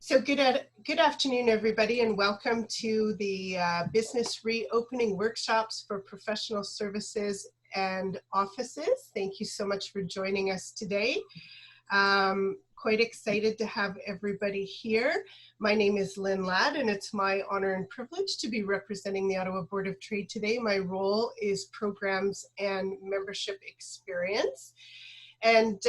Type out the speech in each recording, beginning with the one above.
So good afternoon, everybody, and welcome to the business reopening workshops for professional services and offices. Thank you so much for joining us today. Quite excited to have everybody here. My name is Lynn Ladd, and it's my honor and privilege to be representing the Ottawa Board of Trade today. My role is Programs and Membership Experience. And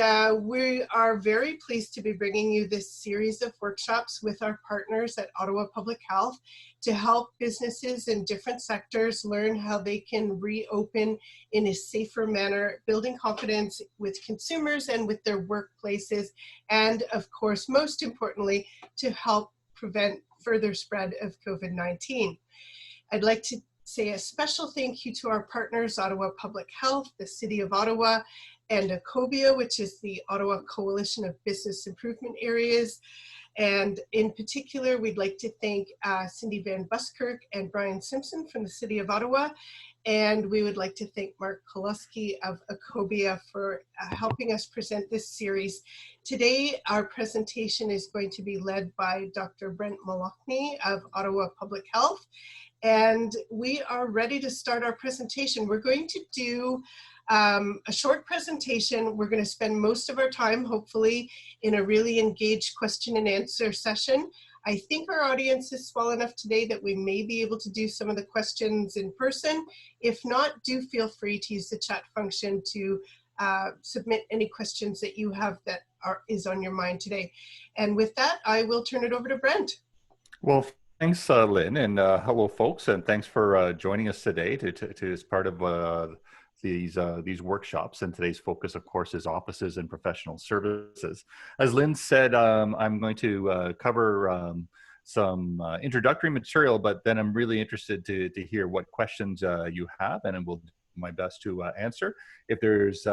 we are very pleased to be bringing you this series of workshops with our partners at Ottawa Public Health to help businesses in different sectors learn how they can reopen in a safer manner, building confidence with consumers and with their workplaces, and of course, most importantly, to help prevent further spread of COVID-19. I'd like to say a special thank you to our partners, Ottawa Public Health, the City of Ottawa, and OPH, which is the Ottawa Coalition of Business Improvement Areas. And in particular, we'd like to thank Cindy Van Buskirk and Brian Simpson from the City of Ottawa. And we would like to thank Mark Koloski of OPH for helping us present this series. Today, our presentation is going to be led by Dr. Brent Moloughney of Ottawa Public Health. And we are ready to start our presentation. We're going to do a short presentation. We're going to spend most of our time, hopefully, in a really engaged question and answer session. I think our audience is small enough today that we may be able to do some of the questions in person. If not, do feel free to use the chat function to submit any questions that you have that is on your mind today. And with that, I will turn it over to Brent. Well, thanks, Lynn, and hello, folks, and thanks for joining us today to as part of these workshops. And today's focus, of course, is offices and professional services. As Lynn said, I'm going to cover some introductory material, but then I'm really interested to hear what questions you have, and we'll do my best to answer. If there's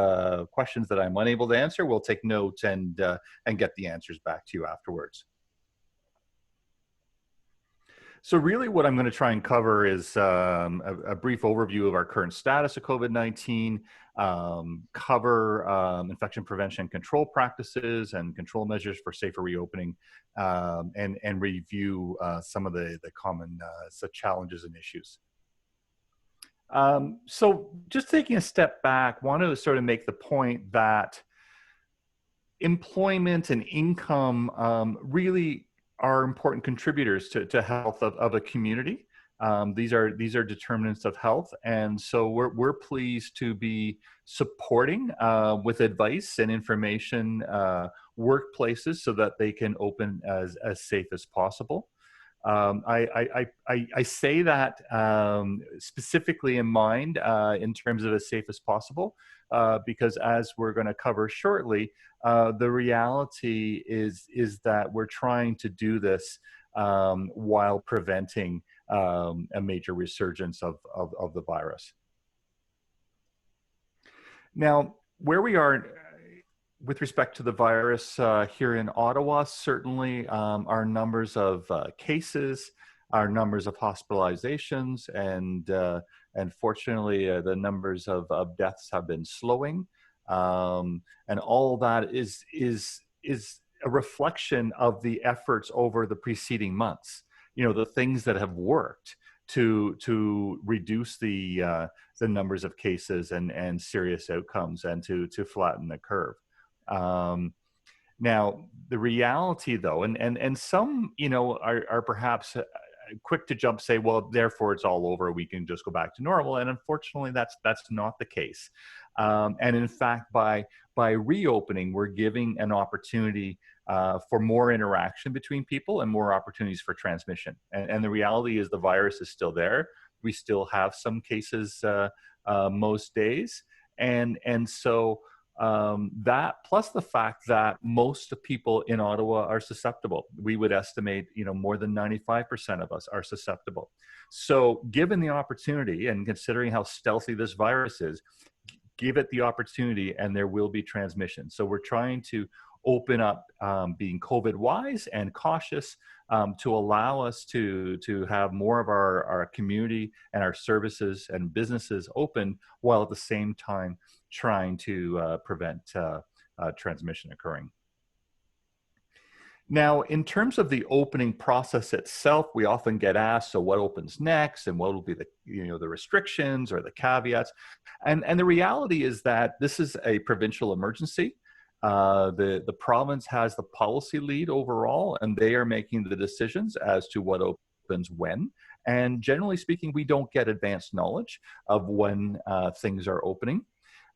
questions that I'm unable to answer, we'll take notes and get the answers back to you afterwards. So really what I'm going to try and cover is a brief overview of our current status of COVID-19, cover infection prevention and control practices and control measures for safer reopening, and review some of the common challenges and issues. So just taking a step back, want to sort of make the point that employment and income really are important contributors to health of a community. These are determinants of health, and so we're pleased to be supporting with advice and information workplaces so that they can open as safe as possible. I say that specifically in mind in terms of as safe as possible, because as we're going to cover shortly, the reality is that we're trying to do this while preventing a major resurgence of the virus. Now, where we are with respect to the virus here in Ottawa, certainly our numbers of cases, our numbers of hospitalizations, and fortunately the numbers of deaths have been slowing. And all that is a reflection of the efforts over the preceding months. You know, the things that have worked to reduce the numbers of cases and serious outcomes, and to flatten the curve. Now, the reality, though, and some, you know, are perhaps quick to jump, say, well, therefore it's all over, we can just go back to normal. And unfortunately, that's not the case. And in fact, by reopening, we're giving an opportunity for more interaction between people and more opportunities for transmission. And the reality is the virus is still there. We still have some cases most days. And so that, plus the fact that most people in Ottawa are susceptible. We would estimate, you know, more than 95% of us are susceptible. So given the opportunity, and considering how stealthy this virus is, give it the opportunity and there will be transmission. So we're trying to open up, being COVID wise and cautious, to allow us to have more of our community and our services and businesses open, while at the same time trying to prevent transmission occurring. Now, in terms of the opening process itself, we often get asked, so what opens next and what will be the, the restrictions or the caveats? And the reality is that this is a provincial emergency. The province has the policy lead overall, and they are making the decisions as to what opens when. And generally speaking, we don't get advanced knowledge of when things are opening.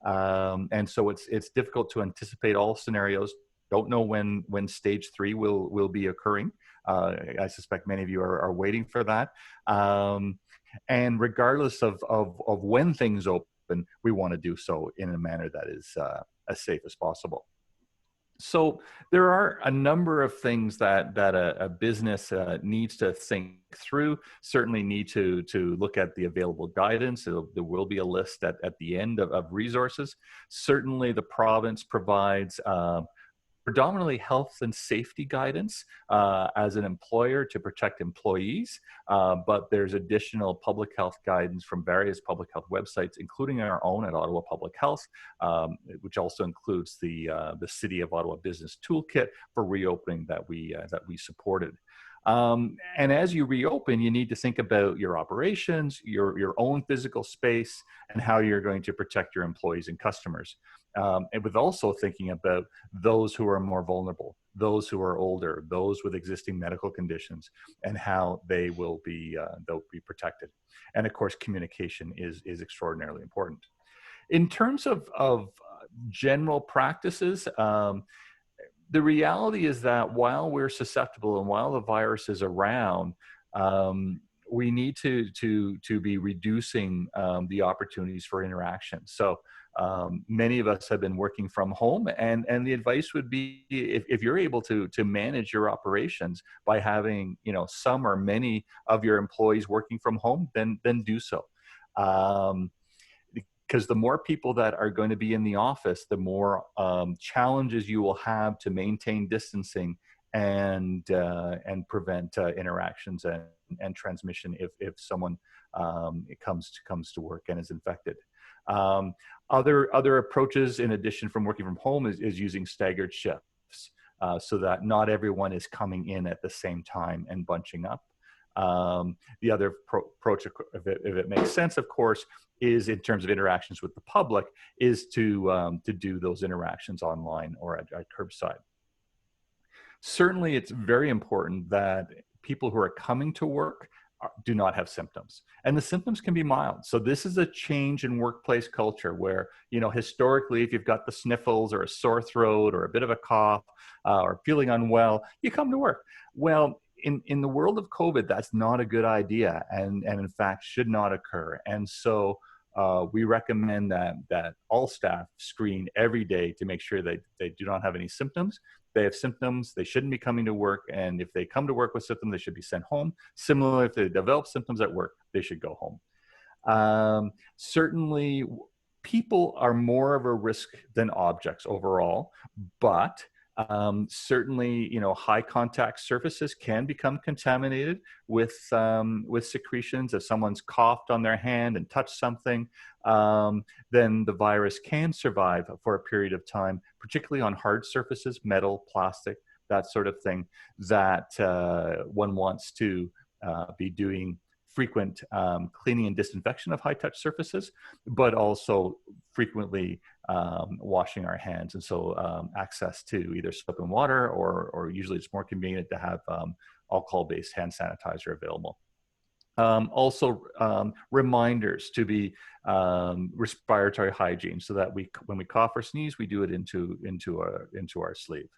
And so it's difficult to anticipate all scenarios. Don't know when stage 3 will be occurring. I suspect many of you are waiting for that. And regardless of when things open, we want to do so in a manner that is as safe as possible. So there are a number of things that a business needs to think through. Certainly need to look at the available guidance. There will be a list at the end of resources. Certainly the province provides predominantly health and safety guidance as an employer to protect employees, but there's additional public health guidance from various public health websites, including our own at Ottawa Public Health, which also includes the City of Ottawa Business Toolkit for reopening that we supported. And as you reopen, you need to think about your operations, your own physical space, and how you're going to protect your employees and customers. And with also thinking about those who are more vulnerable, those who are older, those with existing medical conditions, and how they'll be protected. And of course, communication is extraordinarily important. In terms of general practices, the reality is that while we're susceptible and while the virus is around, we need to be reducing the opportunities for interaction. So many of us have been working from home, and the advice would be if you're able to manage your operations by having some or many of your employees working from home, then do so. Because the more people that are going to be in the office, the more challenges you will have to maintain distancing and prevent interactions and transmission if someone comes to work and is infected. Other approaches, in addition from working from home, is using staggered shifts so that not everyone is coming in at the same time and bunching up. The other approach, if it makes sense, of course, is in terms of interactions with the public, is to do those interactions online or at curbside. Certainly, it's very important that people who are coming to work do not have symptoms, and the symptoms can be mild. So this is a change in workplace culture where, historically, if you've got the sniffles or a sore throat or a bit of a cough or feeling unwell, you come to work. Well, in the world of COVID, that's not a good idea, and in fact should not occur. And so we recommend that all staff screen every day to make sure that they do not have any symptoms. If they have symptoms, they shouldn't be coming to work, and if they come to work with symptoms, they should be sent home. Similarly, if they develop symptoms at work, they should go home. Certainly, people are more of a risk than objects overall, but certainly, high contact surfaces can become contaminated with secretions. If someone's coughed on their hand and touched something, then the virus can survive for a period of time, particularly on hard surfaces, metal, plastic, that sort of thing, that one wants to be doing frequent cleaning and disinfection of high-touch surfaces, but also frequently washing our hands. And so access to either soap and water, or usually it's more convenient to have alcohol-based hand sanitizer available. Also, reminders to be respiratory hygiene, so that when we cough or sneeze, we do it into our sleeve.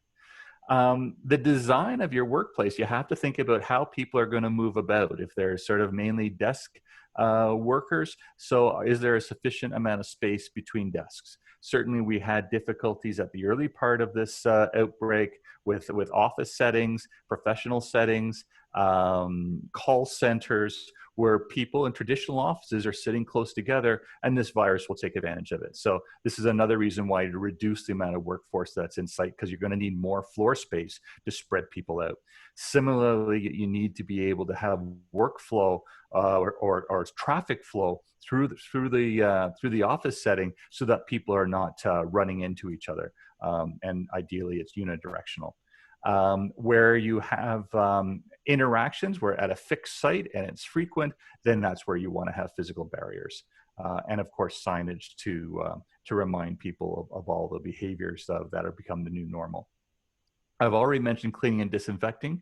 The design of your workplace, you have to think about how people are going to move about. If they're sort of mainly desk workers, so is there a sufficient amount of space between desks? Certainly, we had difficulties at the early part of this outbreak with office settings, professional settings, call centers, where people in traditional offices are sitting close together, and this virus will take advantage of it. So this is another reason why to reduce the amount of workforce that's in site, because you're going to need more floor space to spread people out. Similarly, you need to be able to have workflow or traffic flow through the office setting, so that people are not running into each other, and ideally it's unidirectional. Where you have interactions where at a fixed site and it's frequent, then that's where you want to have physical barriers. And of course, signage to remind people of all the behaviors that have become the new normal. I've already mentioned cleaning and disinfecting.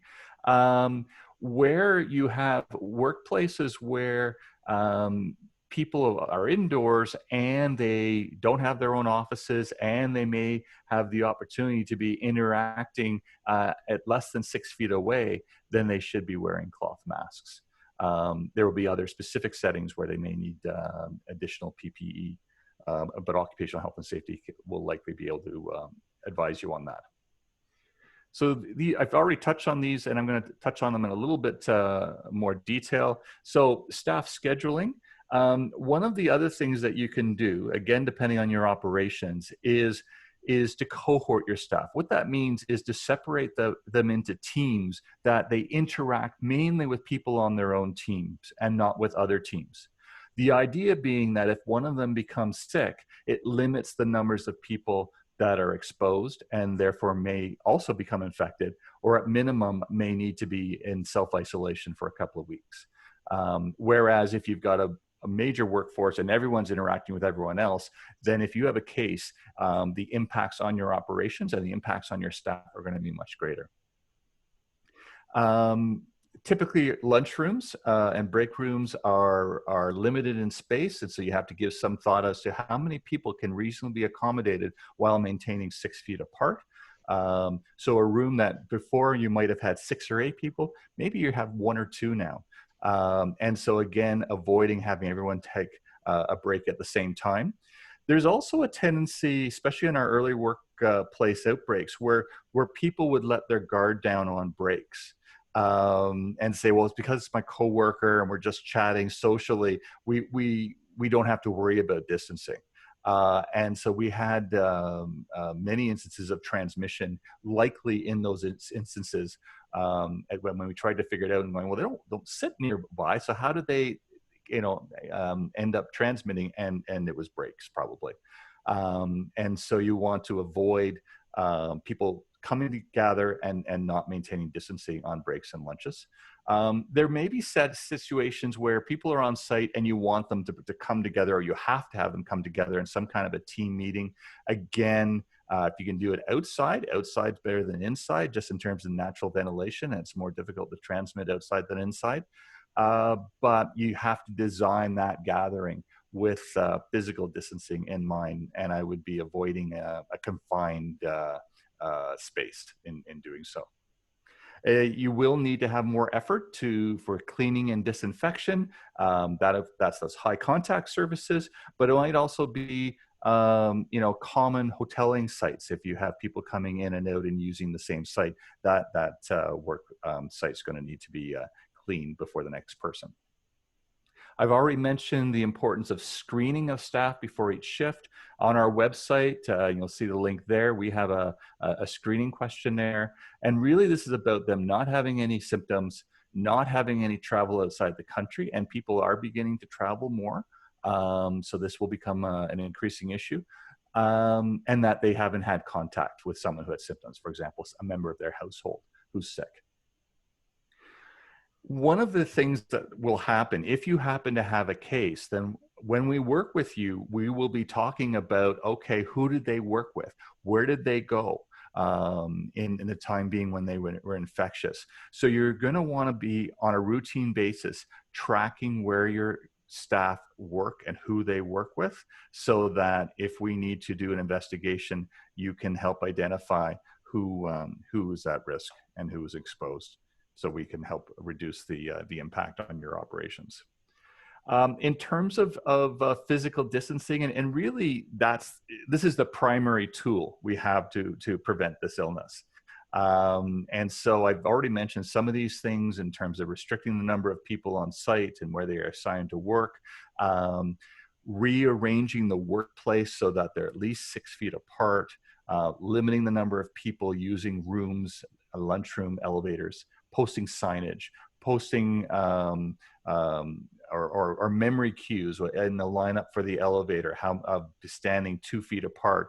Where you have workplaces where people are indoors and they don't have their own offices and they may have the opportunity to be interacting at less than 6 feet away, then they should be wearing cloth masks. There will be other specific settings where they may need additional PPE, but occupational health and safety will likely be able to advise you on that. So I've already touched on these, and I'm going to touch on them in a little bit more detail. So staff scheduling. One of the other things that you can do, again, depending on your operations, is to cohort your staff. What that means is to separate them into teams that they interact mainly with people on their own teams and not with other teams. The idea being that if one of them becomes sick, it limits the numbers of people that are exposed and therefore may also become infected, or at minimum may need to be in self-isolation for a couple of weeks. Whereas if you've got a major workforce and everyone's interacting with everyone else, then if you have a case, the impacts on your operations and the impacts on your staff are going to be much greater. Typically lunchrooms and break rooms are limited in space, and so you have to give some thought as to how many people can reasonably be accommodated while maintaining 6 feet apart. So a room that before you might have had 6 or 8 people, maybe you have 1 or 2 now. And so again, avoiding having everyone take a break at the same time. There's also a tendency, especially in our early workplace outbreaks, where people would let their guard down on breaks. And say, well, it's because it's my coworker and we're just chatting socially. We don't have to worry about distancing. And so we had many instances of transmission, likely in those instances when we tried to figure it out and going, well, they don't sit nearby. So how did they, end up transmitting? And it was breaks probably. And so you want to avoid people coming together and not maintaining distancing on breaks and lunches. There may be set situations where people are on site and you want them to come together, or you have to have them come together in some kind of a team meeting. Again, if you can do it outside's better than inside, just in terms of natural ventilation, and it's more difficult to transmit outside than inside. But you have to design that gathering with physical distancing in mind, and I would be avoiding a confined space in doing so. You will need to have more effort for cleaning and disinfection. That's those high contact services, but it might also be common hoteling sites. If you have people coming in and out and using the same site, that work site's going to need to be cleaned before the next person. I've already mentioned the importance of screening of staff before each shift. On our website, you'll see the link there. We have a screening questionnaire. And really, this is about them not having any symptoms, not having any travel outside the country, and people are beginning to travel more. So this will become an increasing issue. And that they haven't had contact with someone who had symptoms, for example, a member of their household who's sick. One of the things that will happen, if you happen to have a case, then when we work with you, we will be talking about, okay, who did they work with? Where did they go in the time being when they were infectious? So you're going to want to be on a routine basis tracking where your staff work and who they work with, so that if we need to do an investigation, you can help identify who is at risk and who is exposed, so we can help reduce the impact on your operations. In terms of physical distancing, and really this is the primary tool we have to prevent this illness. And so I've already mentioned some of these things in terms of restricting the number of people on site and where they are assigned to work, rearranging the workplace so that they're at least 6 feet apart, limiting the number of people using rooms, lunchroom, elevators, posting signage, posting or memory cues in the lineup for the elevator, standing 2 feet apart,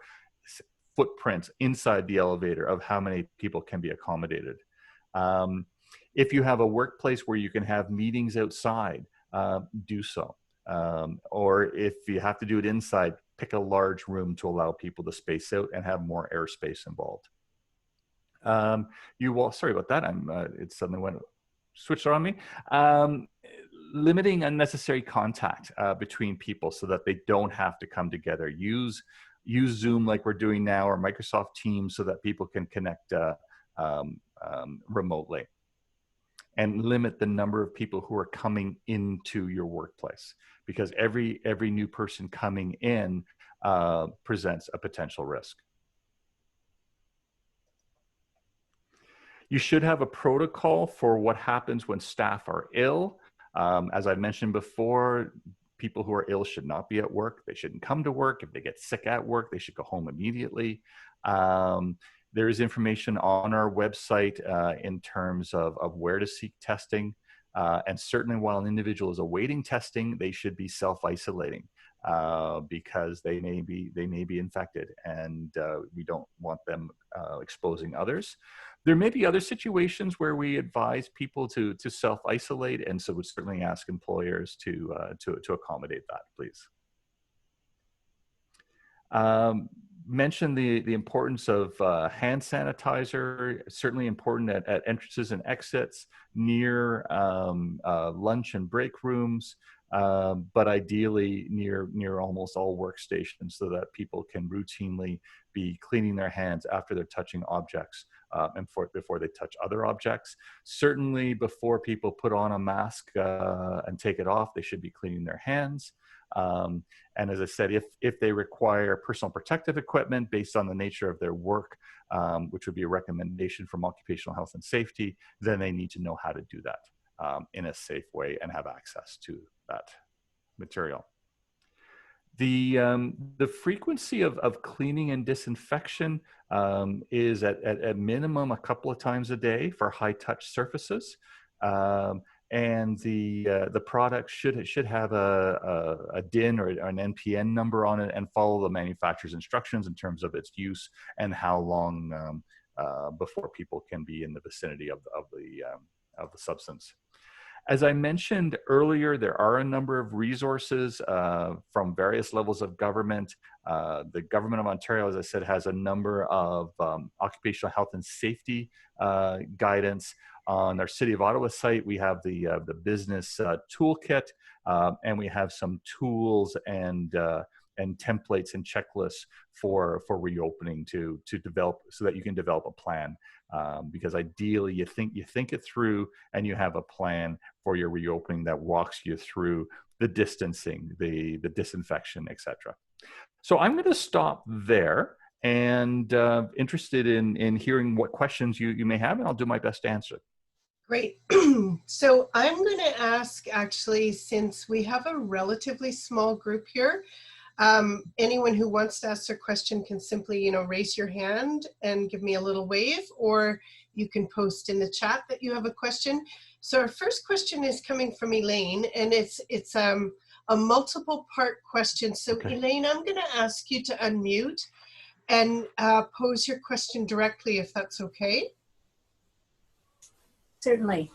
footprint inside the elevator of how many people can be accommodated. If you have a workplace where you can have meetings outside, do so. Or if you have to do it inside, pick a large room to allow people to space out and have more airspace involved. Sorry about that. It suddenly switched on me. Limiting unnecessary contact between people so that they don't have to come together. Use Zoom like we're doing now, or Microsoft Teams, so that people can connect remotely. And limit the number of people who are coming into your workplace, because every new person coming in presents a potential risk. You should have a protocol for what happens when staff are ill. As I mentioned before, people who are ill should not be at work. They shouldn't come to work. If they get sick at work, they should go home immediately. There is information on our website in terms of where to seek testing. And certainly while an individual is awaiting testing, they should be self-isolating because they may be infected, and we don't want them exposing others. There may be other situations where we advise people to self-isolate, and so would certainly ask employers to accommodate that, please. Mention the importance of hand sanitizer, certainly important at entrances and exits, near lunch and break rooms, but ideally near almost all workstations, so that people can routinely be cleaning their hands after they're touching objects and before they touch other objects. Certainly before people put on a mask and take it off, they should be cleaning their hands. And as I said, if they require personal protective equipment based on the nature of their work, which would be a recommendation from Occupational Health and Safety, then they need to know how to do that in a safe way and have access to that material. The frequency of cleaning and disinfection is at minimum a couple of times a day for high touch surfaces. And the product should have a DIN or an NPN number on it, and follow the manufacturer's instructions in terms of its use and how long before people can be in the vicinity of the substance. As I mentioned earlier, there are a number of resources from various levels of government. The Government of Ontario, as I said, has a number of occupational health and safety guidance. On our City of Ottawa site, we have the business toolkit, and we have some tools and templates and checklists for reopening to develop, so that you can develop a plan. Because ideally, you think it through, and you have a plan for your reopening that walks you through the distancing, the disinfection, etc. So I'm going to stop there, and interested in hearing what questions you may have, and I'll do my best to answer. Great. So I'm going to ask, actually, since we have a relatively small group here, anyone who wants to ask their question can simply, raise your hand and give me a little wave, or you can post in the chat that you have a question. So our first question is coming from Elaine, and it's a multiple part question. So okay. Elaine, I'm going to ask you to unmute and pose your question directly, if that's okay. Certainly.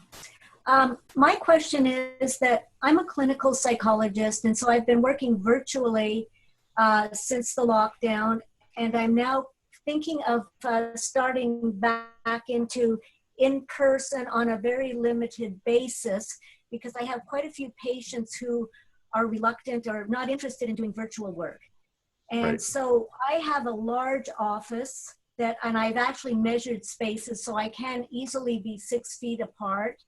My question is that I'm a clinical psychologist, and so I've been working virtually since the lockdown, and I'm now thinking of starting back into in-person on a very limited basis, because I have quite a few patients who are reluctant or not interested in doing virtual work. And right. So I have a large office and I've actually measured spaces, so I can easily be 6 feet apart.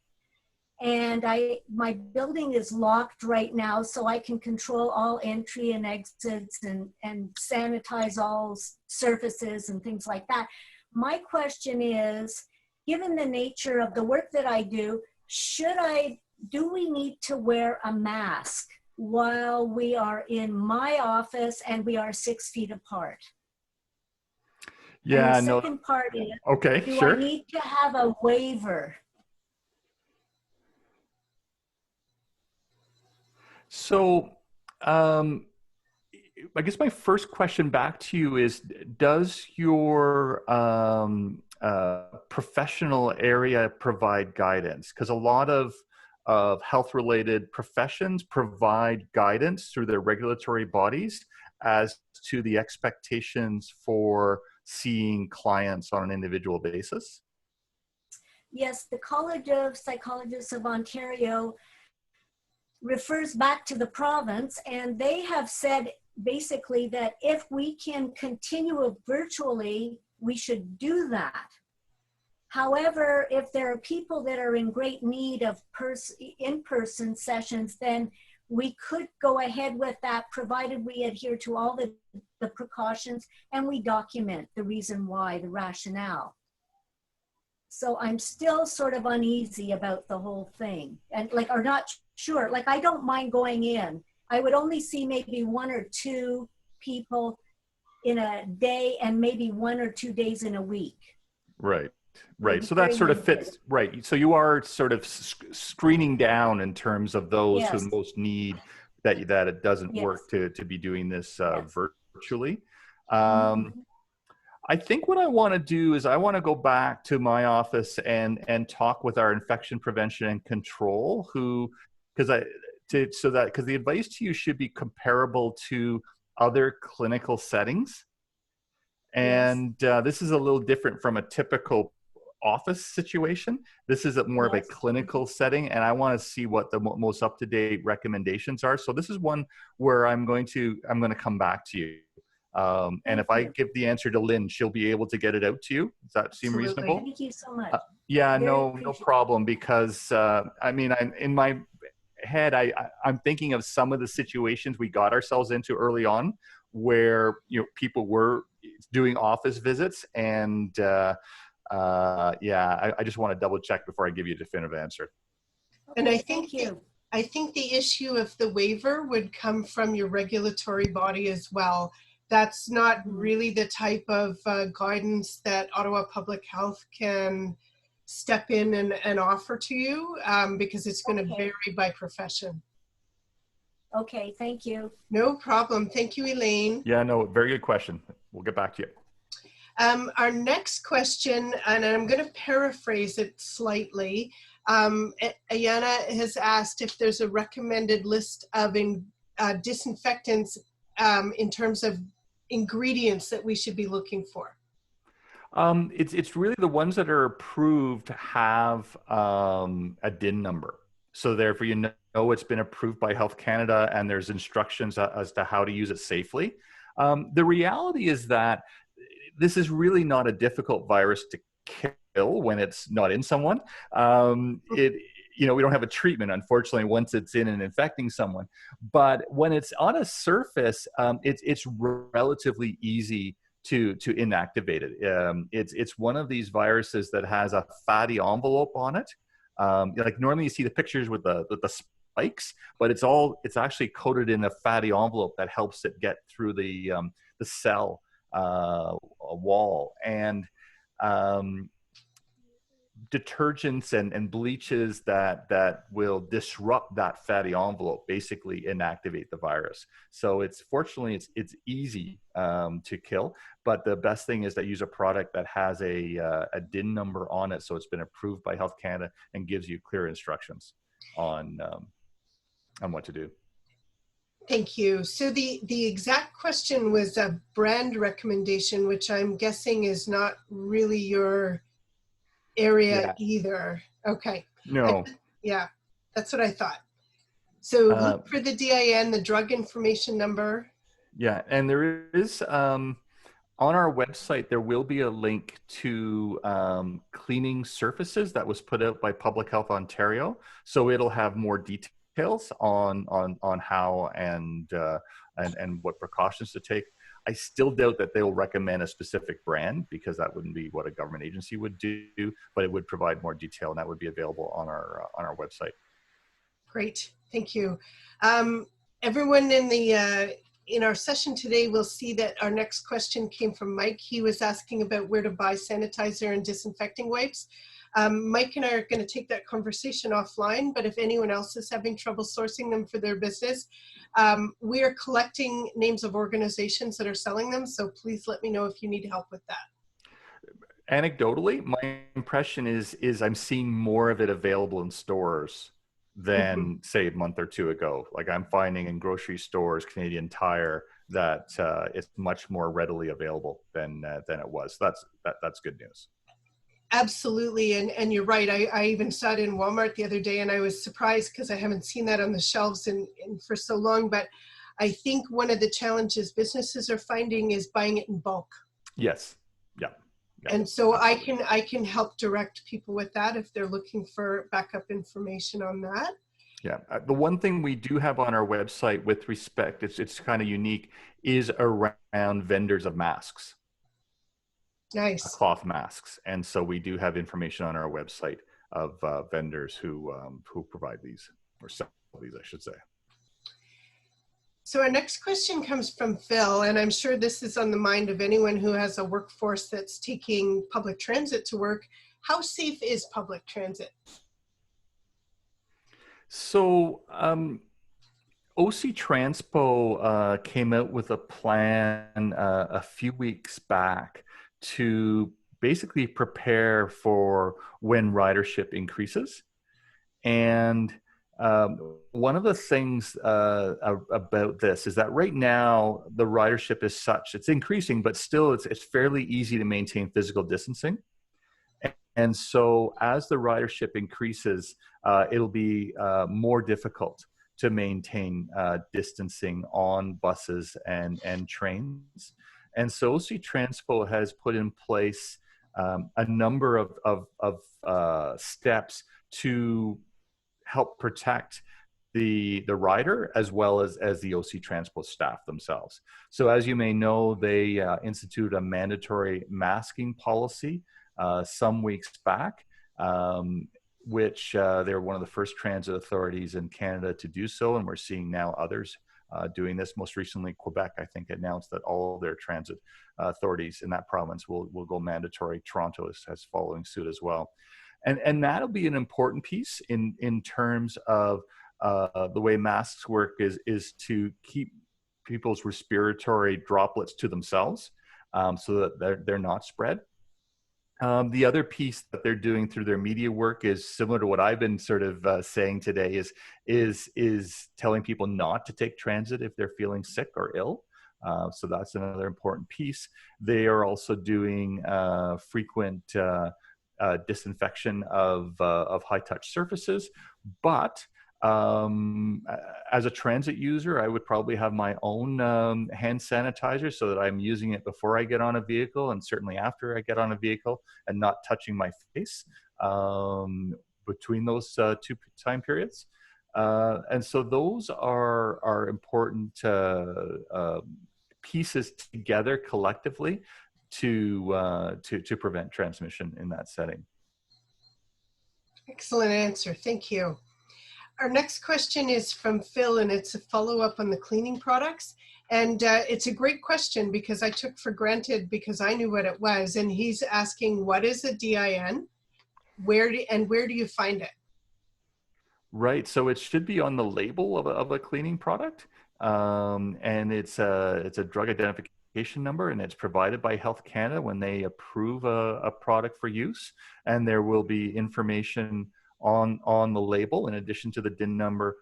And my building is locked right now, so I can control all entry and exits and sanitize all surfaces and things like that. My question is, given the nature of the work that I do, do we need to wear a mask while we are in my office and we are 6 feet apart? Yeah, and the second part is, okay, do sure. I need to have a waiver? So I guess my first question back to you is, does your professional area provide guidance? Because a lot of health-related professions provide guidance through their regulatory bodies as to the expectations for seeing clients on an individual basis. Yes, the College of Psychologists of Ontario refers back to the province, and they have said basically that if we can continue virtually, we should do that. However, if there are people that are in great need of in-person sessions, then we could go ahead with that, provided we adhere to all the precautions and we document the reason why, the rationale. So I'm still sort of uneasy about the whole thing, and or not sure. I don't mind going in. I would only see maybe 1 or 2 people in a day and maybe 1 or 2 days in a week. Right. Right. So that sort of fits. Right. So you are sort of screening down in terms of those Yes. who most need that it doesn't Yes. work to be doing this Yes. virtually. I think what I want to do is I want to go back to my office and talk with our infection prevention and control, because the advice to you should be comparable to other clinical settings. And this is a little different from a typical office situation. This is more of a clinical setting, and I want to see what the most up-to-date recommendations are. So this is one where I'm going to come back to you. And if I give the answer to Lynn, she'll be able to get it out to you. Does that seem reasonable? Thank you so much. Yeah, no problem. Because I mean, I'm in my head, I'm thinking of some of the situations we got ourselves into early on, where people were doing office visits, and I just want to double check before I give you a definitive answer. And I think the issue of the waiver would come from your regulatory body as well. That's not really the type of guidance that Ottawa Public Health can step in and offer to you, because it's going to vary by profession. Okay, thank you. No problem. Thank you, Elaine. Yeah, no, very good question. We'll get back to you. Our next question, and I'm going to paraphrase it slightly. Ayana has asked if there's a recommended list of disinfectants in terms of ingredients that we should be looking for. It's really the ones that are approved have a DIN number. So therefore, it's been approved by Health Canada, and there's instructions as to how to use it safely. The reality is that this is really not a difficult virus to kill when it's not in someone. We don't have a treatment, unfortunately, once it's in and infecting someone. But when it's on a surface, it's relatively easy to inactivate it. It's one of these viruses that has a fatty envelope on it. Like normally you see the pictures with the spikes, but it's actually coated in a fatty envelope that helps it get through the cell wall. And detergents and bleaches that will disrupt that fatty envelope basically inactivate the virus. So it's easy to kill, but the best thing is that use a product that has a DIN number on it, so it's been approved by Health Canada and gives you clear instructions on what to do. Thank you. So the exact question was a brand recommendation, which I'm guessing is not really your area either. Okay. No. That's what I thought. So look for the DIN, the drug information number. Yeah, and there is on our website there will be a link to cleaning surfaces that was put out by Public Health Ontario. So it'll have more details on how and what precautions to take. I still doubt that they will recommend a specific brand, because that wouldn't be what a government agency would do, but it would provide more detail, and that would be available on our website. Great, thank you. Everyone in our session today will see that our next question came from Mike. He was asking about where to buy sanitizer and disinfecting wipes. Mike and I are going to take that conversation offline, but if anyone else is having trouble sourcing them for their business, we are collecting names of organizations that are selling them, so please let me know if you need help with that. Anecdotally, my impression is I'm seeing more of it available in stores than say a month or two ago. Like I'm finding in grocery stores, Canadian Tire, that it's much more readily available than it was. That's good news. Absolutely, and you're right. I even saw it in Walmart the other day, and I was surprised because I haven't seen that on the shelves in for so long. But I think one of the challenges businesses are finding is buying it in bulk. Yes. Yeah. And so I can help direct people with that if they're looking for backup information on that. Yeah, the one thing we do have on our website with respect, it's kind of unique, is around vendors of masks. Nice. Cloth masks, and so we do have information on our website of vendors who provide these, or sell these, I should say. So our next question comes from Phil, and I'm sure this is on the mind of anyone who has a workforce that's taking public transit to work. How safe is public transit? So OC Transpo came out with a plan a few weeks back to basically prepare for when ridership increases. And one of the things about this is that right now the ridership is such, it's increasing, but still it's fairly easy to maintain physical distancing. And so as the ridership increases, it'll be more difficult to maintain distancing on buses and trains. And so OC Transpo has put in place a number of steps to help protect the rider as well as the OC Transpo staff themselves. So as you may know, they instituted a mandatory masking policy some weeks back, which they're one of the first transit authorities in Canada to do so, and we're seeing now others doing this. Most recently, Quebec, I think, announced that all their transit authorities in that province will go mandatory. Toronto is following suit as well. And that'll be an important piece in terms of the way masks work is to keep people's respiratory droplets to themselves so that they're not spread. The other piece that they're doing through their media work is similar to what I've been sort of saying today is telling people not to take transit if they're feeling sick or ill. So that's another important piece. They are also doing frequent disinfection of high touch surfaces, but as a transit user, I would probably have my own hand sanitizer so that I'm using it before I get on a vehicle and certainly after I get on a vehicle and not touching my face between those two time periods. And so those are important pieces together collectively to prevent transmission in that setting. Excellent answer. Thank you. Our next question is from Phil, and it's a follow-up on the cleaning products. And it's a great question because I took for granted because I knew what it was. And he's asking, what is a DIN? Where do you find it? Right. So it should be on the label of a cleaning product. And it's a drug identification number, and it's provided by Health Canada when they approve a product for use. And there will be information on the label in addition to the DIN number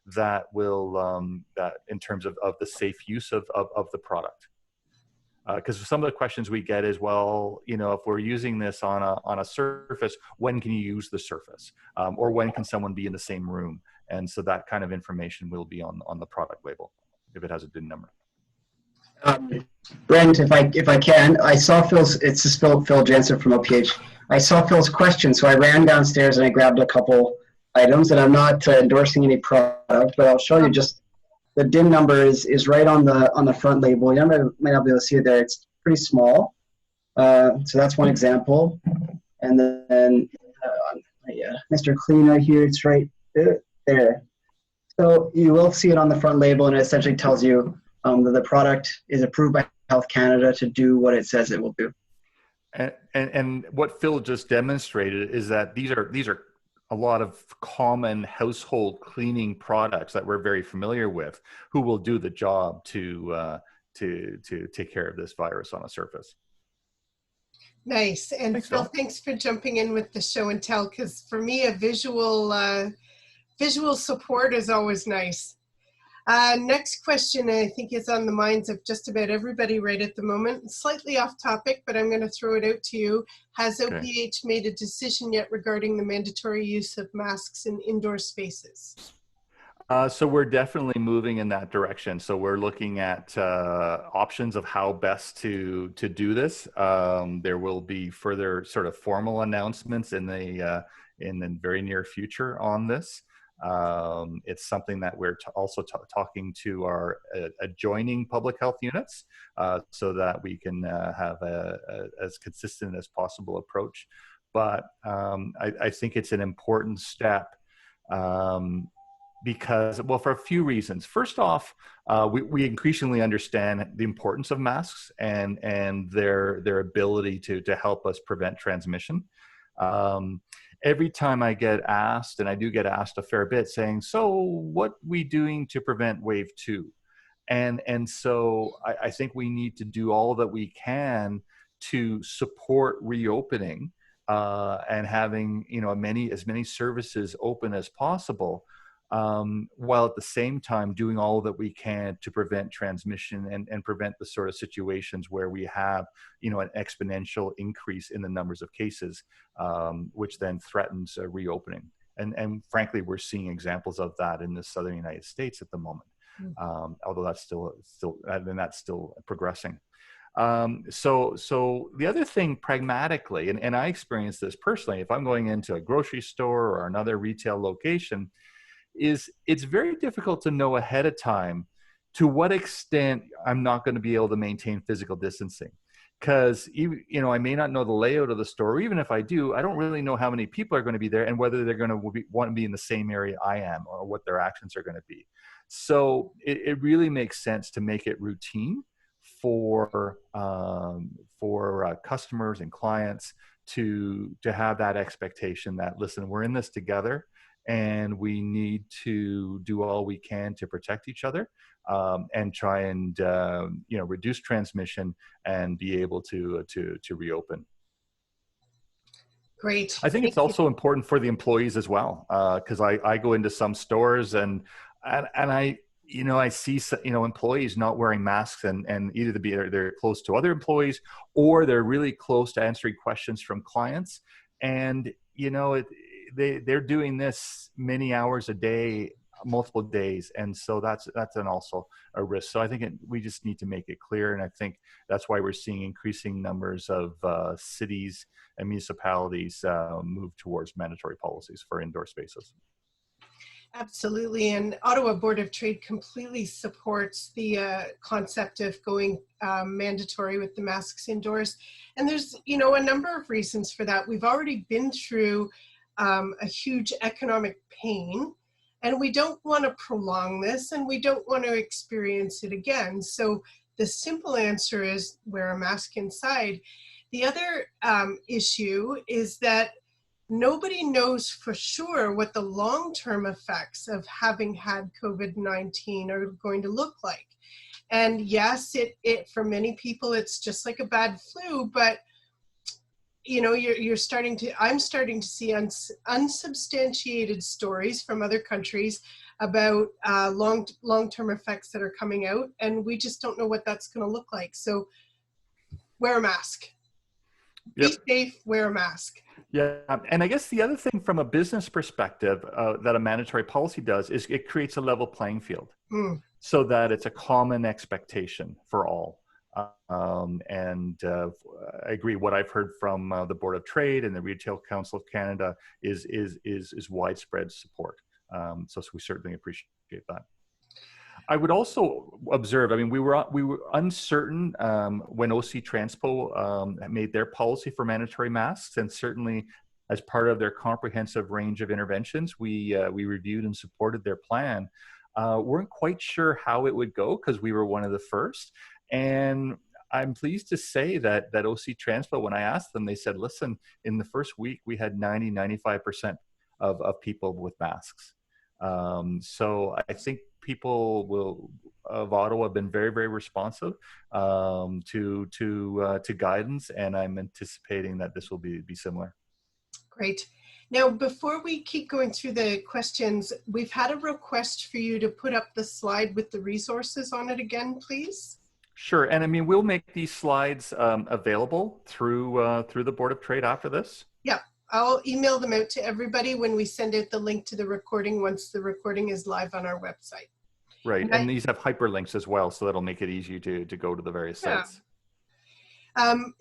that will that in terms of the safe use of the product. Because some of the questions we get is, well, you know, if we're using this on a surface, when can you use the surface, or when can someone be in the same room? And so that kind of information will be on the product label if it has a DIN number. Brent, if I can, I saw Phil's. It's just Phil Jansen from OPH. I saw Phil's question, so I ran downstairs and I grabbed a couple items. And I'm not endorsing any product, but I'll show you just the DIN number is right on the front label. You might not be able to see it there. It's pretty small. So that's one example. And then Mr. Clean right here. It's right there. So you will see it on the front label, and it essentially tells you that the product is approved by Health Canada to do what it says it will do. And what Phil just demonstrated is that these are a lot of common household cleaning products that we're very familiar with, who will do the job to take care of this virus on a surface. Nice. And Thanks, Phil, Phil. thanks for jumping in with the show and tell, because for me, a visual support is always nice. Next question, I think, is on the minds of just about everybody right at the moment. Slightly off topic, but I'm going to throw it out to you. Has OPH made a decision yet regarding the mandatory use of masks in indoor spaces? So we're definitely moving in that direction. So we're looking at options of how best to do this. There will be further sort of formal announcements in the very near future on this. It's something that we're also talking to our adjoining public health units so that we can have as consistent as possible approach. But I think it's an important step because, well, for a few reasons. First off, we increasingly understand the importance of masks and their ability to help us prevent transmission. Every time I get asked, and I do get asked a fair bit, saying, so what we doing to prevent wave 2? And so I think we need to do all that we can to support reopening and having as many services open as possible, while at the same time doing all that we can to prevent transmission and prevent the sort of situations where we have, an exponential increase in the numbers of cases, which then threatens reopening. And frankly, we're seeing examples of that in the southern United States at the moment, although that's still progressing. So the other thing pragmatically, and I experienced this personally, if I'm going into a grocery store or another retail location, is it's very difficult to know ahead of time to what extent I'm not going to be able to maintain physical distancing. Because I may not know the layout of the store, or even if I do, I don't really know how many people are going to be there and whether they're going to want to be in the same area I am or what their actions are going to be. So it really makes sense to make it routine for customers and clients to have that expectation that, listen, we're in this together, and we need to do all we can to protect each other and try and reduce transmission and be able to reopen. Great. I think it's also important for the employees as well, because I go into some stores and I see employees not wearing masks and either they're close to other employees or they're really close to answering questions from clients, and they're doing this many hours a day, multiple days, and so that's also a risk. So I think we just need to make it clear, and I think that's why we're seeing increasing numbers of cities and municipalities move towards mandatory policies for indoor spaces. Absolutely, and Ottawa Board of Trade completely supports the concept of going mandatory with the masks indoors. And there's, a number of reasons for that. We've already been through a huge economic pain, and we don't want to prolong this, and we don't want to experience it again. So the simple answer is wear a mask inside. The other issue is that nobody knows for sure what the long-term effects of having had COVID-19 are going to look like. And yes, it for many people, it's just like a bad flu, but I'm starting to see unsubstantiated stories from other countries about long-term effects that are coming out, and we just don't know what that's going to look like. So wear a mask. Yep. Be safe, wear a mask. Yeah, and I guess the other thing from a business perspective that a mandatory policy does is it creates a level playing field so that it's a common expectation for all. I agree. What I've heard from the Board of Trade and the Retail Council of Canada is widespread support. So we certainly appreciate that. I would also observe, we were uncertain when OC Transpo made their policy for mandatory masks, and certainly as part of their comprehensive range of interventions, we reviewed and supported their plan. Weren't quite sure how it would go because we were one of the first. And I'm pleased to say that OC Transpo, when I asked them, they said, listen, in the first week, we had 95% of people with masks. So I think people of Ottawa have been very, very responsive to guidance, and I'm anticipating that this will be similar. Great. Now, before we keep going through the questions, we've had a request for you to put up the slide with the resources on it again, please. Sure, and I mean, we'll make these slides available through the Board of Trade after this. Yeah, I'll email them out to everybody when we send out the link to the recording once the recording is live on our website. Right, and these have hyperlinks as well, so that'll make it easy to go to the various sites.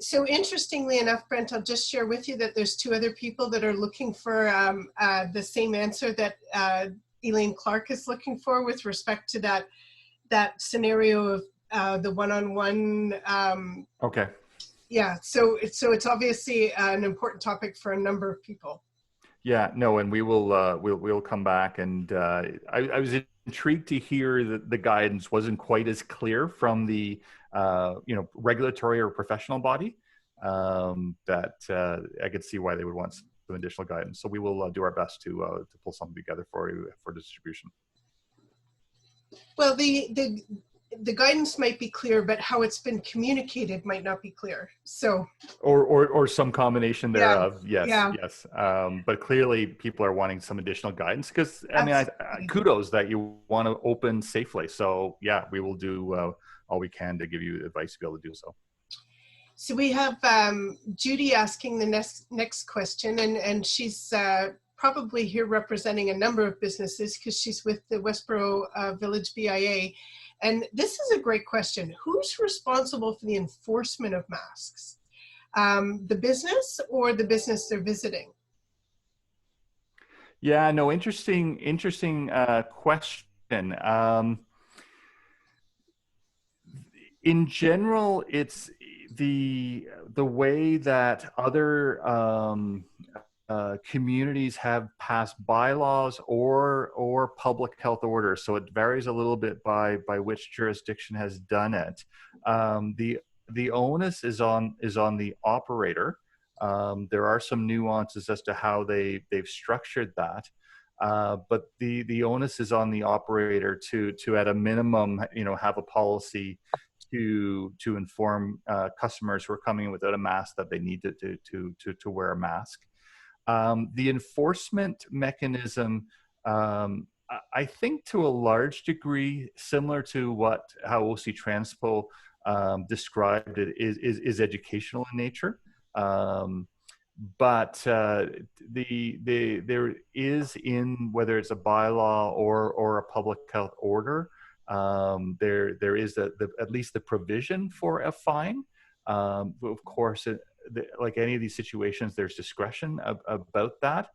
So interestingly enough, Brent, I'll just share with you that there's 2 other people that are looking for the same answer that Elaine Clark is looking for with respect to that scenario of the one-on-one. Okay. Yeah, so it's obviously an important topic for a number of people. Yeah, no, and we will we'll come back, and I was intrigued to hear that the guidance wasn't quite as clear from the regulatory or professional body, that I could see why they would want some additional guidance. So we will do our best to pull something together for you for distribution. Well, the guidance might be clear, but how it's been communicated might not be clear. So or some combination thereof. Yeah, yes, yeah. yes. But clearly, people are wanting some additional guidance because I mean, kudos that you want to open safely. So yeah, we will do all we can to give you advice to be able to do so. So we have Judy asking the next question, and she's probably here representing a number of businesses because she's with the Westboro Village BIA. And this is a great question. Who's responsible for the enforcement of masks? The business or the business they're visiting? Yeah, no, interesting question. In general, it's the way that other communities have passed bylaws or public health orders. So it varies a little bit by which jurisdiction has done it. The onus is on the operator. There are some nuances as to how they've structured that. But the onus is on the operator to at a minimum, have a policy to inform customers who are coming in without a mask that they need to wear a mask. The enforcement mechanism, I think to a large degree, similar to how OC Transpo described it, is educational in nature. But there is, in whether it's a bylaw or a public health order, there is at least the provision for a fine. Of course, like any of these situations, there's discretion about that.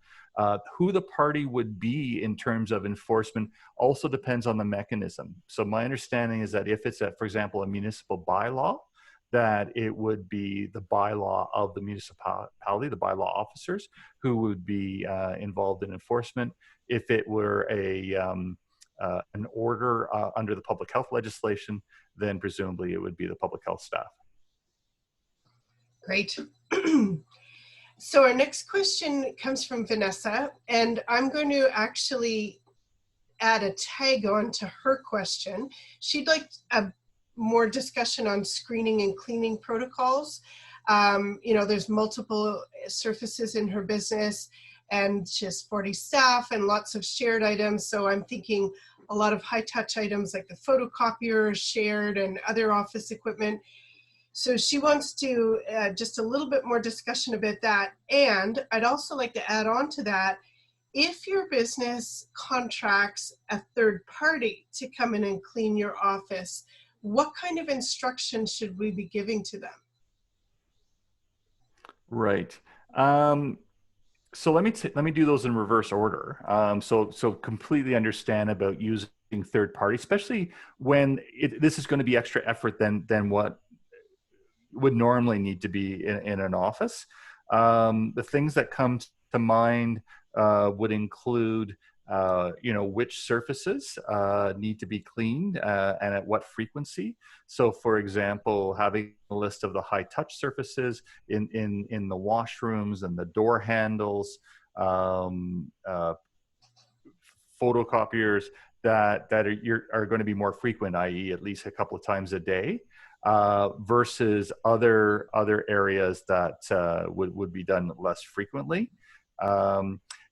Who the party would be in terms of enforcement also depends on the mechanism. So my understanding is that if it's, for example, a municipal bylaw, that it would be the bylaw of the municipality, the bylaw officers, who would be involved in enforcement. If it were an order under the public health legislation, then presumably it would be the public health staff. Great. So our next question comes from Vanessa, and I'm going to actually add a tag on to her question. She'd like more discussion on screening and cleaning protocols. There's multiple surfaces in her business, and she has 40 staff and lots of shared items. So I'm thinking a lot of high-touch items like the photocopier shared and other office equipment. So she wants to just a little bit more discussion about that. And I'd also like to add on to that, if your business contracts a third party to come in and clean your office, what kind of instructions should we be giving to them? Right. So let me do those in reverse order. So completely understand about using third party, especially when this is going to be extra effort than what would normally need to be in an office. The things that come to mind would include which surfaces need to be cleaned and at what frequency. So, for example, having a list of the high touch surfaces in the washrooms and the door handles, photocopiers that are going to be more frequent, i.e., at least a couple of times a day, versus other areas that would be done less frequently.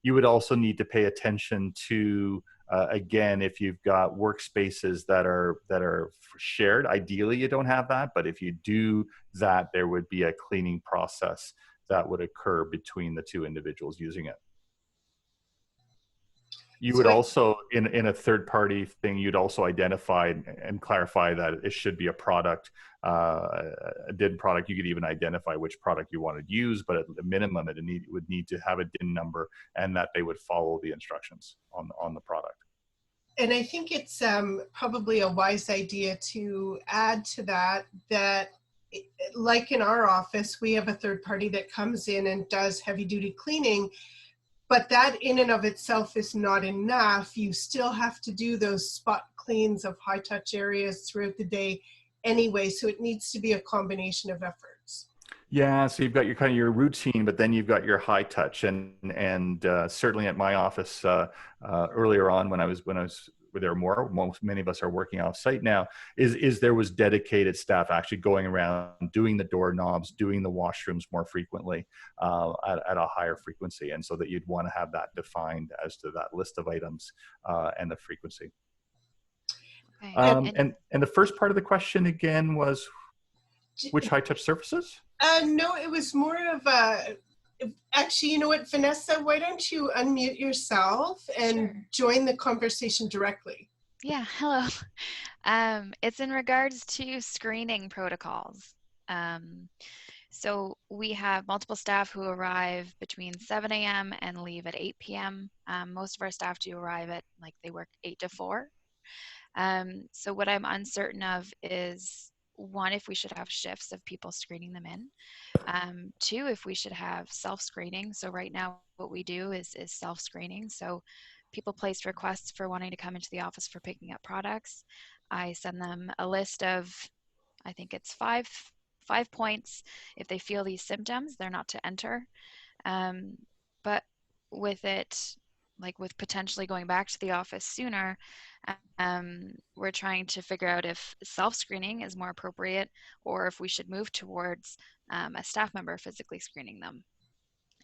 You would also need to pay attention to, again, if you've got workspaces that are shared. Ideally, you don't have that, but if you do that, there would be a cleaning process that would occur between the two individuals using it. You would also, in a third-party thing, you'd also identify and clarify that it should be a product, a DIN product. You could even identify which product you want to use, but at the minimum, it would need to have a DIN number and that they would follow the instructions on the product. And I think it's probably a wise idea to add to that, like in our office, we have a third party that comes in and does heavy-duty cleaning. But that in and of itself is not enough. You still have to do those spot cleans of high touch areas throughout the day anyway. So it needs to be a combination of efforts. Yeah, so you've got your kind of your routine, but then you've got your high touch, and certainly at my office earlier on when I was there were many of us are working off site now, is there was dedicated staff actually going around doing the doorknobs, doing the washrooms more frequently at a higher frequency. And so that you'd want to have that defined as to that list of items and the frequency. Okay. And the first part of the question again was which high touch surfaces? No, it was more of a, actually, you know what, Vanessa, why don't you unmute yourself and join the conversation directly? Yeah, hello. It's in regards to screening protocols. So we have multiple staff who arrive between 7 a.m. and leave at 8 p.m. Most of our staff do arrive at, they work 8 to 4. So what I'm uncertain of is, one, if we should have shifts of people screening them in. Two, if we should have self-screening. So right now what we do is self-screening. So people place requests for wanting to come into the office for picking up products. I send them a list of, I think it's five points. If they feel these symptoms, they're not to enter. But with it, with potentially going back to the office sooner, we're trying to figure out if self-screening is more appropriate or if we should move towards a staff member physically screening them.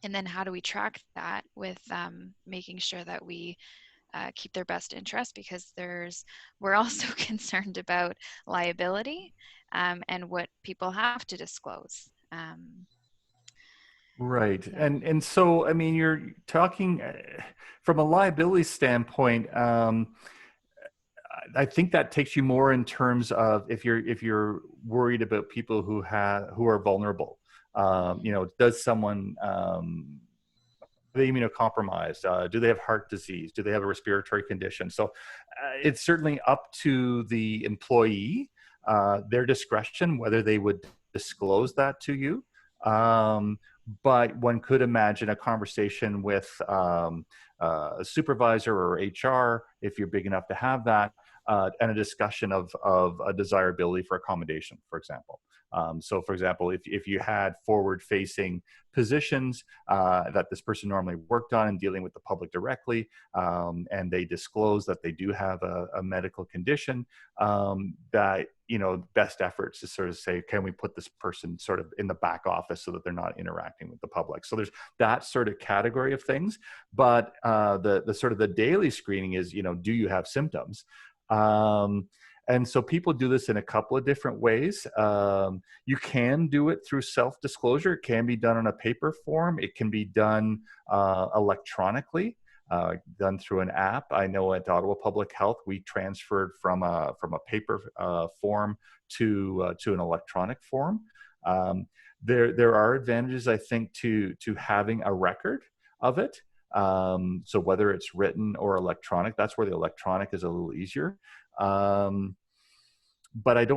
And then how do we track that with making sure that we keep their best interest, because we're also concerned about liability and what people have to disclose. Right. Yeah. And so, I mean, you're talking from a liability standpoint, I think that takes you more in terms of if you're worried about people who are vulnerable. Does someone are they immunocompromised? Do they have heart disease? Do they have a respiratory condition? So it's certainly up to the employee, their discretion, whether they would disclose that to you. But one could imagine a conversation with a supervisor or HR, if you're big enough to have that, and a discussion of a desirability for accommodation, for example. So, for example, if you had forward-facing positions that this person normally worked on and dealing with the public directly, and they disclose that they do have a medical condition, that, best efforts to sort of say, can we put this person sort of in the back office so that they're not interacting with the public? So there's that sort of category of things. But the sort of the daily screening is, do you have symptoms? And so people do this in a couple of different ways. You can do it through self-disclosure. It can be done on a paper form. It can be done electronically, done through an app. I know at Ottawa Public Health, we transferred from a paper form to an electronic form. There are advantages, I think, to having a record of it. So whether it's written or electronic, that's where the electronic is a little easier. But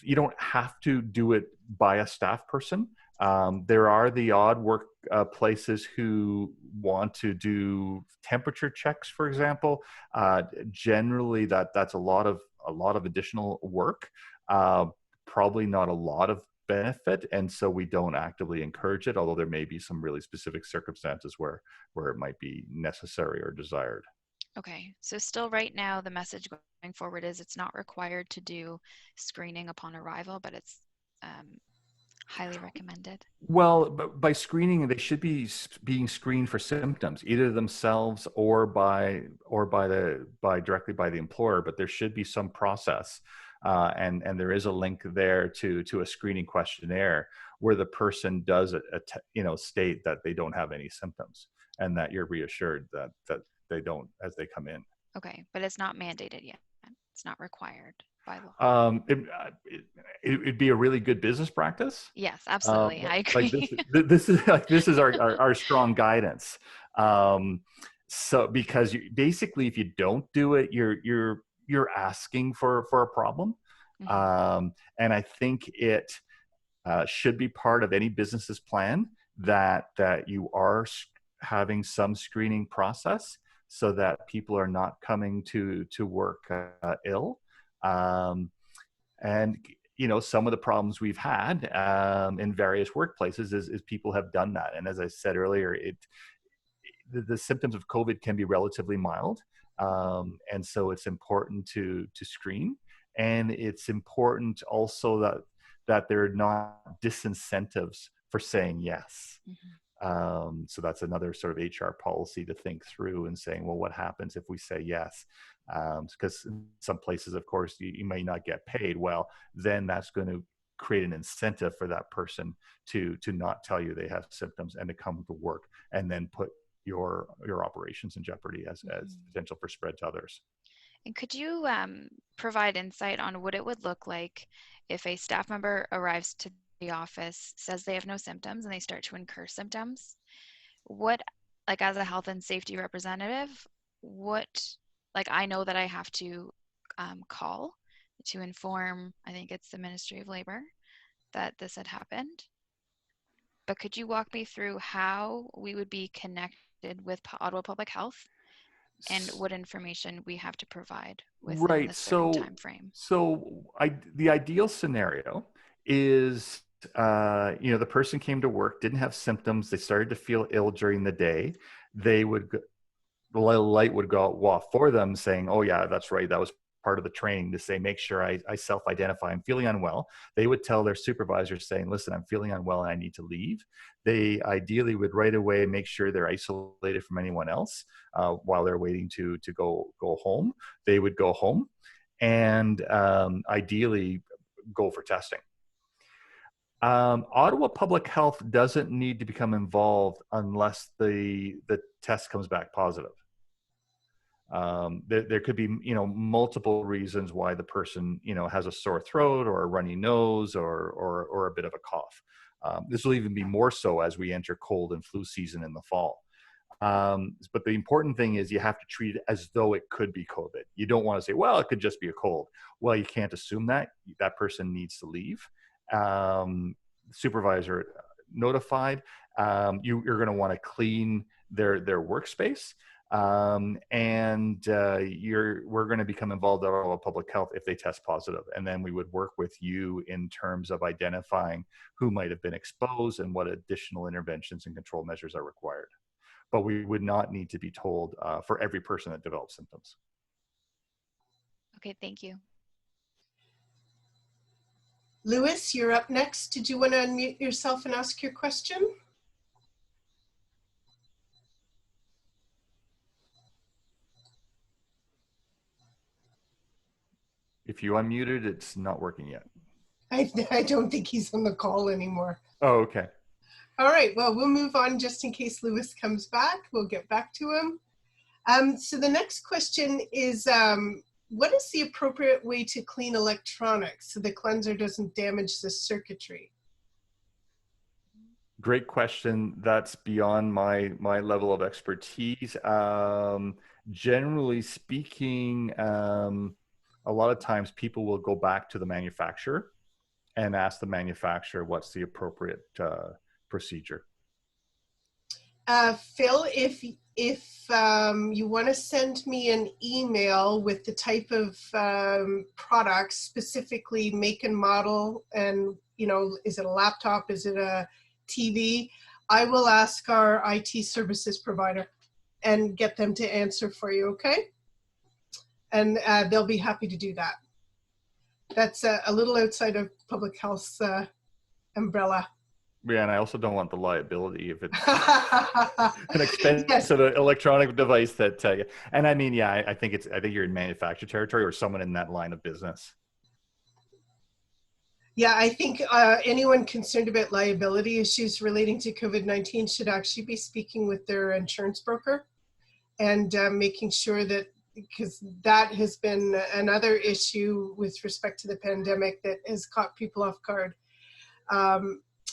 you don't have to do it by a staff person. There are the odd work places who want to do temperature checks, for example, generally that's a lot of additional work, probably not a lot of benefit, and so we don't actively encourage it, although there may be some really specific circumstances where it might be necessary or desired. Okay, so still right now the message going forward is it's not required to do screening upon arrival, but it's highly recommended. Well, by screening, they should be being screened for symptoms, either themselves or by directly by the employer. But there should be some process, and there is a link there to a screening questionnaire where the person does state that they don't have any symptoms, and that you're reassured that they don't as they come in. Okay, but it's not mandated yet. It's not required by law. It'd be a really good business practice. Yes, absolutely. I agree. Like this is our strong guidance. So because basically, if you don't do it, you're asking for a problem. Mm-hmm. And I think it should be part of any business's plan that you are having some screening process so that people are not coming to work ill. And some of the problems we've had in various workplaces is people have done that. And as I said earlier, the symptoms of COVID can be relatively mild. And so it's important to screen. And it's important also that there are not disincentives for saying yes. Mm-hmm. So that's another sort of HR policy to think through and saying, well, what happens if we say yes? Because in some places, of course, you may not get paid. Well, then that's going to create an incentive for that person to not tell you they have symptoms and to come to work, and then put your operations in jeopardy as potential for spread to others. And could you provide insight on what it would look like if a staff member arrives to the office, says they have no symptoms, and they start to incur symptoms? What, like as a health and safety representative, I know that I have to call to inform, I think it's the Ministry of Labor, that this had happened. But could you walk me through how we would be connected with Ottawa Public Health and what information we have to provide within the certain time frame? So the ideal scenario is, the person came to work, didn't have symptoms, they started to feel ill during the day. The light would go off for them saying, oh yeah, that's right, that was part of the training, to say, make sure I self-identify, I'm feeling unwell. They would tell their supervisors saying, listen, I'm feeling unwell and I need to leave. They ideally would right away make sure they're isolated from anyone else while they're waiting to go home. They would go home and ideally go for testing. Ottawa Public Health doesn't need to become involved unless the test comes back positive. There could be, multiple reasons why the person, has a sore throat or a runny nose or a bit of a cough. This will even be more so as we enter cold and flu season in the fall. But the important thing is you have to treat it as though it could be COVID. You don't want to say, well, it could just be a cold. Well, you can't assume that. That person needs to leave. Supervisor notified. You're going to want to clean their workspace. We're going to become involved in Ottawa Public Health if they test positive. And then we would work with you in terms of identifying who might have been exposed and what additional interventions and control measures are required. But we would not need to be told for every person that develops symptoms. Okay, thank you. Lewis, you're up next. Did you want to unmute yourself and ask your question? If you unmuted, it's not working yet. I don't think he's on the call anymore. Oh, okay. All right, well, we'll move on just in case Lewis comes back. We'll get back to him. So the next question is, what is the appropriate way to clean electronics so the cleanser doesn't damage the circuitry? Great question. That's beyond my level of expertise. Generally speaking, a lot of times people will go back to the manufacturer and ask the manufacturer what's the appropriate procedure. Phil, if you want to send me an email with the type of products, specifically make and model, and is it a laptop, is it a TV, I will ask our IT services provider and get them to answer for you, okay? And they'll be happy to do that. That's a little outside of public health's umbrella. Yeah, and I also don't want the liability if it's an expensive electronic device that. And I mean, yeah, I think you're in manufacturer territory or someone in that line of business. Yeah, I think anyone concerned about liability issues relating to COVID-19 should actually be speaking with their insurance broker and making sure that, because that has been another issue with respect to the pandemic that has caught people off guard.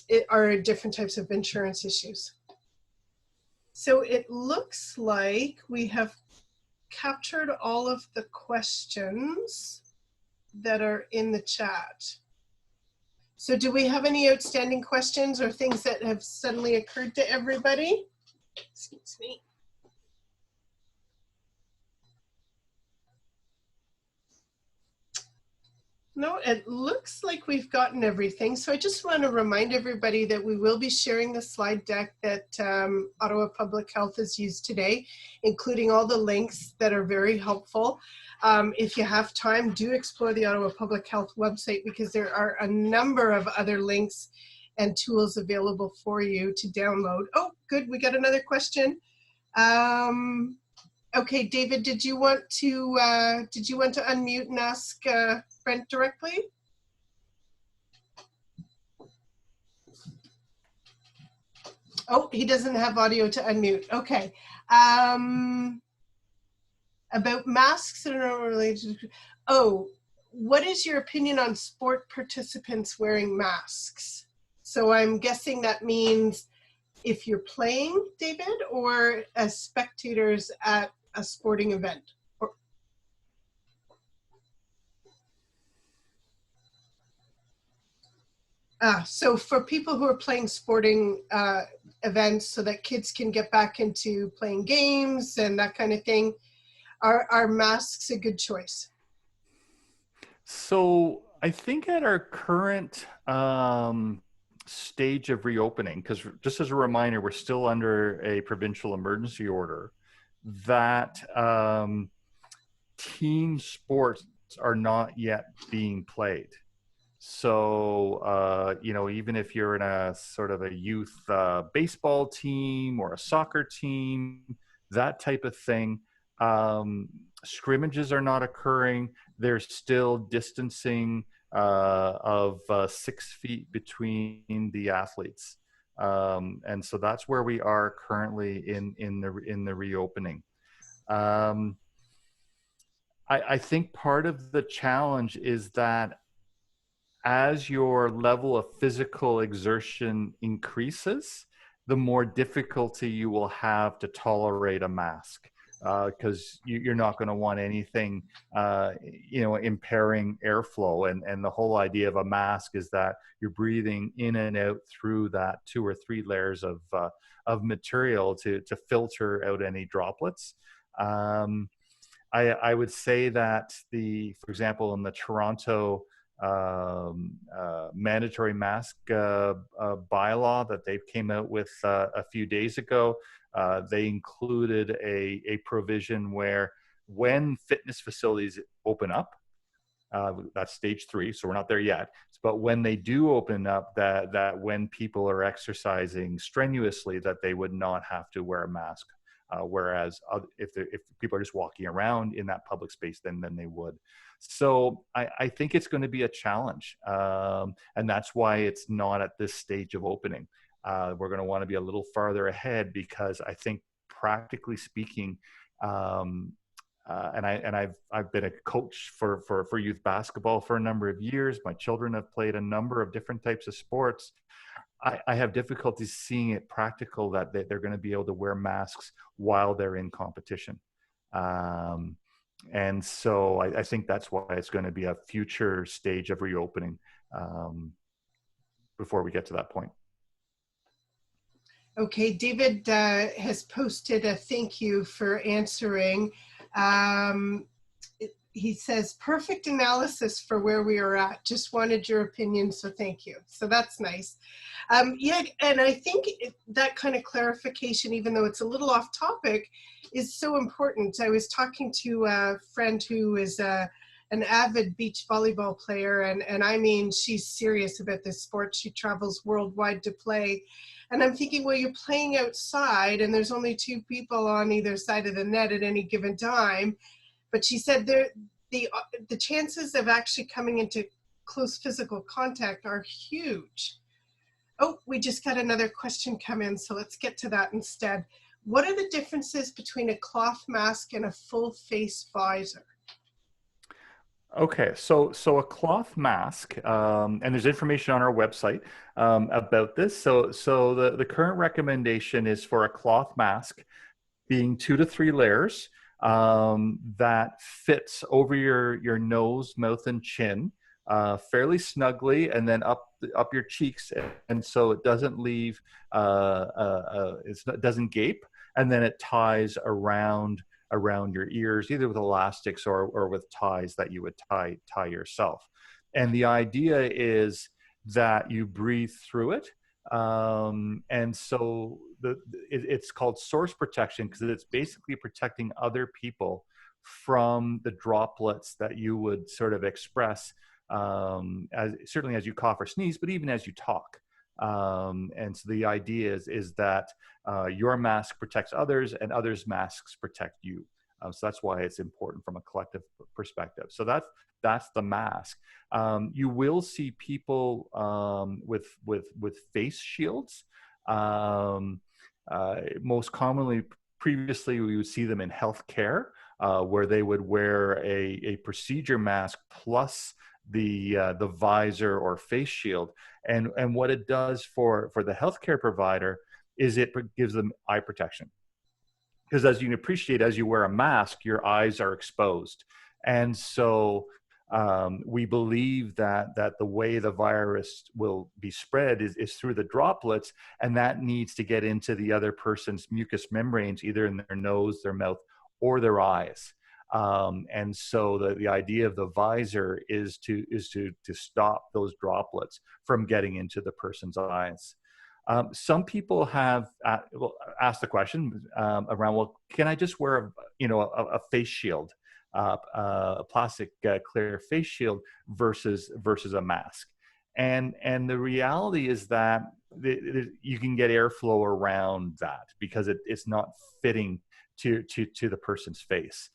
It are different types of insurance issues. So it looks like we have captured all of the questions that are in the chat. So do we have any outstanding questions or things that have suddenly occurred to everybody? Excuse me. No, it looks like we've gotten everything. So I just want to remind everybody that we will be sharing the slide deck that Ottawa Public Health has used today, including all the links that are very helpful. If you have time, do explore the Ottawa Public Health website, because there are a number of other links and tools available for you to download. Oh, good, we got another question. Okay, David, did you want to unmute and ask Brent directly? Oh, he doesn't have audio to unmute. Okay. About masks that are not related to, oh, what is your opinion on sport participants wearing masks? So I'm guessing that means if you're playing, David, or as spectators at a sporting event. So for people who are playing sporting events so that kids can get back into playing games and that kind of thing, are masks a good choice? So I think at our current stage of reopening, because just as a reminder, we're still under a provincial emergency order, that team sports are not yet being played. So, even if you're in a sort of a youth baseball team or a soccer team, that type of thing, scrimmages are not occurring. There's still distancing of 6 feet between the athletes. And so that's where we are currently in the reopening. I think part of the challenge is that as your level of physical exertion increases, the more difficulty you will have to tolerate a mask, because you're not going to want anything, impairing airflow. And the whole idea of a mask is that you're breathing in and out through that 2 or 3 layers of material to filter out any droplets. I would say that for example, in the Toronto mandatory mask bylaw that they came out with a few days ago, they included a provision where when fitness facilities open up, that's stage 3, so we're not there yet, but when they do open up, that when people are exercising strenuously, that they would not have to wear a mask. Whereas if people are just walking around in that public space, then they would. So I think it's going to be a challenge. And that's why it's not at this stage of opening. We're going to want to be a little farther ahead, because I think practically speaking, and I've been a coach for youth basketball for a number of years. My children have played a number of different types of sports. I have difficulties seeing it practical that they're going to be able to wear masks while they're in competition. And so I think that's why it's going to be a future stage of reopening before we get to that point. Okay, David has posted a thank you for answering. He says, perfect analysis for where we are at. Just wanted your opinion, so thank you. So that's nice. Yeah, and I think that kind of clarification, even though it's a little off topic, is so important. I was talking to a friend who is an avid beach volleyball player, and I mean, she's serious about this sport. She travels worldwide to play. And I'm thinking, well, you're playing outside and there's only 2 people on either side of the net at any given time. But she said the chances of actually coming into close physical contact are huge. Oh, we just got another question come in, so let's get to that instead. What are the differences between a cloth mask and a full face visor? Okay, so a cloth mask, and there's information on our website about this. So the current recommendation is for a cloth mask being 2 to 3 layers that fits over your nose, mouth, and chin fairly snugly, and then up your cheeks, and so it doesn't leave, it doesn't gape, and then it ties around your ears, either with elastics or with ties that you would tie yourself. And the idea is that you breathe through it. And so it's called source protection because it's basically protecting other people from the droplets that you would sort of express, certainly as you cough or sneeze, but even as you talk. And so the idea is that your mask protects others and others' masks protect you. So that's why it's important from a collective perspective. So that's the mask. You will see people with face shields. Most commonly, previously, we would see them in healthcare, where they would wear a procedure mask plus the visor or face shield. And what it does for the healthcare provider is it gives them eye protection. Because as you can appreciate, as you wear a mask, your eyes are exposed. And so we believe that the way the virus will be spread is through the droplets, and that needs to get into the other person's mucous membranes, either in their nose, their mouth, or their eyes. And so the idea of the visor is to stop those droplets from getting into the person's eyes. Some people have asked the question around, well, can I just wear a face shield, a plastic clear face shield versus a mask? And the reality is that you can get airflow around that because it's not fitting to the person's face.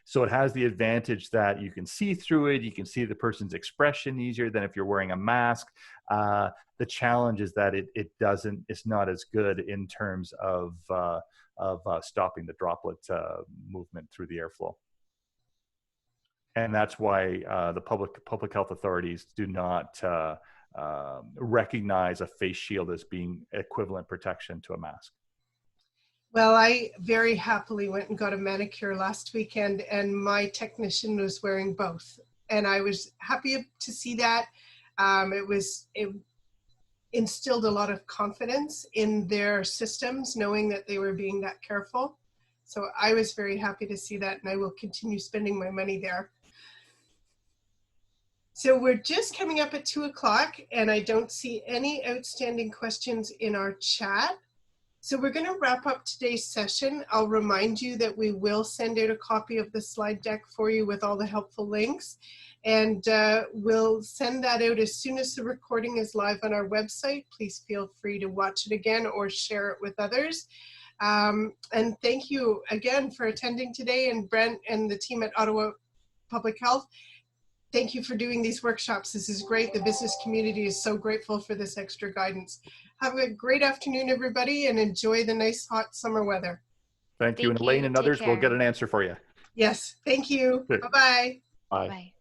So it has the advantage that you can see through it. You can see the person's expression easier than if you're wearing a mask. The challenge is that it's not as good in terms of stopping the droplet movement through the airflow. And that's why the public health authorities do not recognize a face shield as being equivalent protection to a mask. Well, I very happily went and got a manicure last weekend, and my technician was wearing both. And I was happy to see that. It instilled a lot of confidence in their systems, knowing that they were being that careful. So I was very happy to see that, and I will continue spending my money there. So we're just coming up at 2 o'clock, and I don't see any outstanding questions in our chat. So we're going to wrap up today's session. I'll remind you that we will send out a copy of the slide deck for you with all the helpful links. And we'll send that out as soon as the recording is live on our website. Please feel free to watch it again or share it with others. And thank you again for attending today. And Brent and the team at Ottawa Public Health, thank you for doing these workshops. This is great. The business community is so grateful for this extra guidance. Have a great afternoon, everybody, and enjoy the nice hot summer weather. Thank you. And Elaine and others will get an answer for you. Yes, thank you. Bye-bye. Bye. Bye.